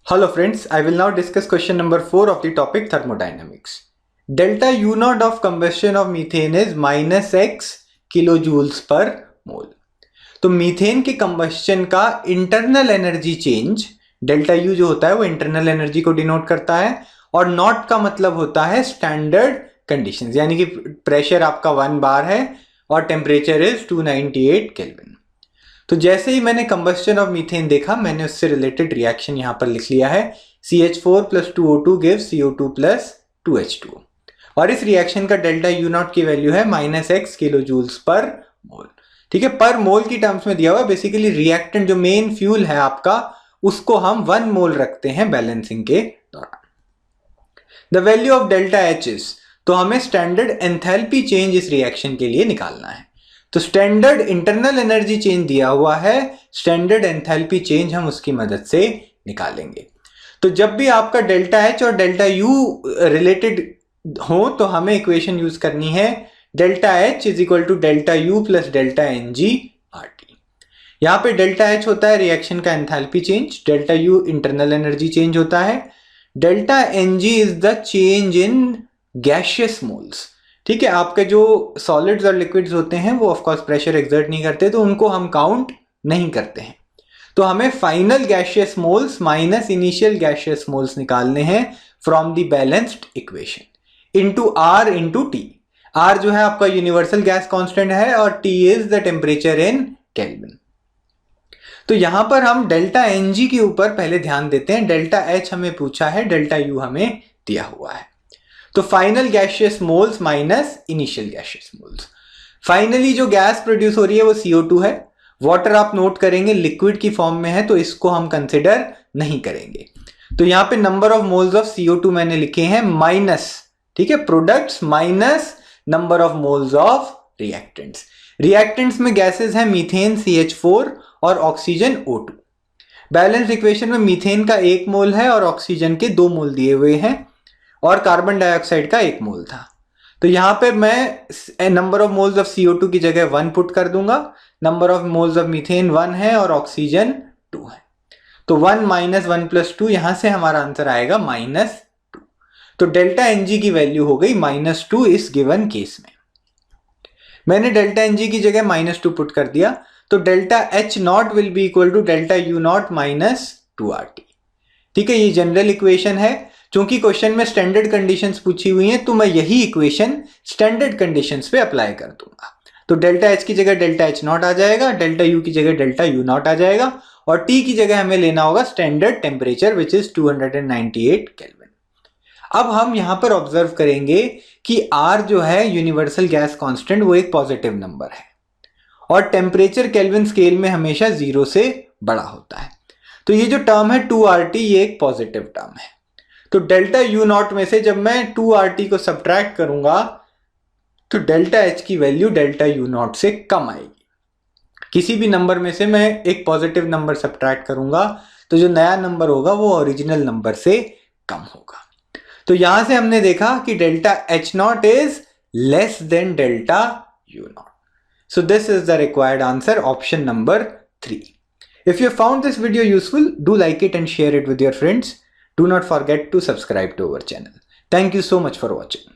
Hello friends, I will now discuss question number 4 of the topic thermodynamics. Delta U naught of combustion of methane is minus x kilojoules per mole. तो methane के combustion का internal energy change delta you जो होता है वो internal energy को denote करता है और नॉट का मतलब होता है स्टैंडर्ड कंडीशंस, यानी कि प्रेशर आपका 1 बार है और टेम्परेचर इज 298 केल्विन। तो जैसे ही मैंने कंबस्शन ऑफ मीथेन देखा मैंने उससे रिलेटेड रिएक्शन यहां पर लिख लिया है CH4 plus 2O2 gives CO2 plus 2H2O और इस रिएक्शन का डेल्टा यू नॉट की वैल्यू है minus X kilo joules per mole. ठीक है, पर मोल की टर्म्स में दिया हुआ। बेसिकली रिएक्टेंट जो मेन फ्यूल है आपका उसको हम 1 मोल रखते हैं बैलेंसिंग के दौरान। The value of delta H is, तो हमें स्टैंडर्ड एंथैल्पी चेंज इस रिएक्शन के लिए निकालना है। तो स्टैंडर्ड इंटरनल एनर्जी चेंज दिया हुआ है, स्टैंडर्ड एंथैल्पी चेंज हम उसकी मदद से निकालेंगे। तो जब भी आपका डेल्टा एच और डेल्टा यू रिलेटेड हो तो हमें इक्वेशन यूज करनी है delta H is equal to delta U plus delta N G R T. यहां पे डेल्टा एच होता है रिएक्शन का enthalpy change, delta U internal energy change होता है, delta N G is the change in gaseous moles. ठीक है, आपके जो सॉलिड्स और लिक्विड्स होते हैं वो ऑफकोर्स प्रेशर एक्सर्ट नहीं करते तो उनको हम काउंट नहीं करते हैं। तो हमें final gaseous moles minus initial gaseous moles निकालने हैं from the balanced equation into R into T. R जो है आपका यूनिवर्सल गैस कांस्टेंट है और T is the temperature in kelvin. तो यहां पर हम डेल्टा एन जी के ऊपर पहले ध्यान देते हैं। डेल्टा एच हमें पूछा है, डेल्टा यू हमें दिया हुआ है। तो final gaseous moles minus initial gaseous moles. Finally जो गैस प्रोड्यूस हो रही है वो CO2 है। वाटर आप नोट करेंगे लिक्विड की फॉर्म में है तो इसको हम कंसिडर नहीं करेंगे। तो यहां पे number of moles of CO2 मैंने लिखे हैं माइनस, ठीक है, products minus number of moles of reactants. Reactants में गैसेस हैं मीथेन CH4 और ऑक्सीजन O2। बैलेंस इक्वेशन में मीथेन का 1 मोल है और ऑक्सीजन के 2 मोल दिए हुए हैं और कार्बन डाइऑक्साइड का 1 मोल था। तो यहां पे मैं number of moles of CO2 की जगह 1 पुट कर दूंगा, number of moles of methane 1 है और ऑक्सीजन 2 है। तो 1 माइनस 1 प्लस 2, यहां से हमारा आंसर आएगा -2। तो डेल्टा एनजी की वैल्यू हो गई -2 इस गिवन केस में। मैंने डेल्टा एनजी की जगह -2 पुट कर दिया तो delta H naught will be equal to delta U naught minus 2RT। ठीक है, ये जनरल इक्वेशन है। चूंकि क्वेश्चन में स्टैंडर्ड कंडीशंस पूछी हुई हैं तो मैं यही इक्वेशन स्टैंडर्ड कंडीशंस पे अप्लाई कर दूंगा। तो डेल्टा एच की जगह डेल्टा एच नॉट आ जाएगा, डेल्टा यू की जगह डेल्टा यू नॉट आ जाएगा और टी की जगह हमें लेना होगा standard temperature which is 298 kelvin. अब हम यहां पर ऑब्जर्व करेंगे कि आर जो है यूनिवर्सल गैस कांस्टेंट वो एक पॉजिटिव नंबर है और टेम्परेचर केल्विन स्केल में हमेशा 0 से बड़ा होता है। तो ये जो टर्म है 2RT ये एक पॉजिटिव टर्म है। तो डेल्टा यू नॉट में से जब मैं 2RT को सब्ट्रैक्ट करूंगा तो डेल्टा एच की वैल्यू डेल्टा यू नॉट से कम आएगी। किसी भी नंबर में से मैं एक पॉजिटिव नंबर सब्ट्रैक्ट करूंगा तो जो नया नंबर होगा वो ओरिजिनल नंबर से कम होगा। तो यहां से हमने देखा कि delta H not is less than delta U not. So this is the required answer, option number 3. If you found this video useful, do like it and share it with your friends. Do not forget to subscribe to our channel. Thank you so much for watching.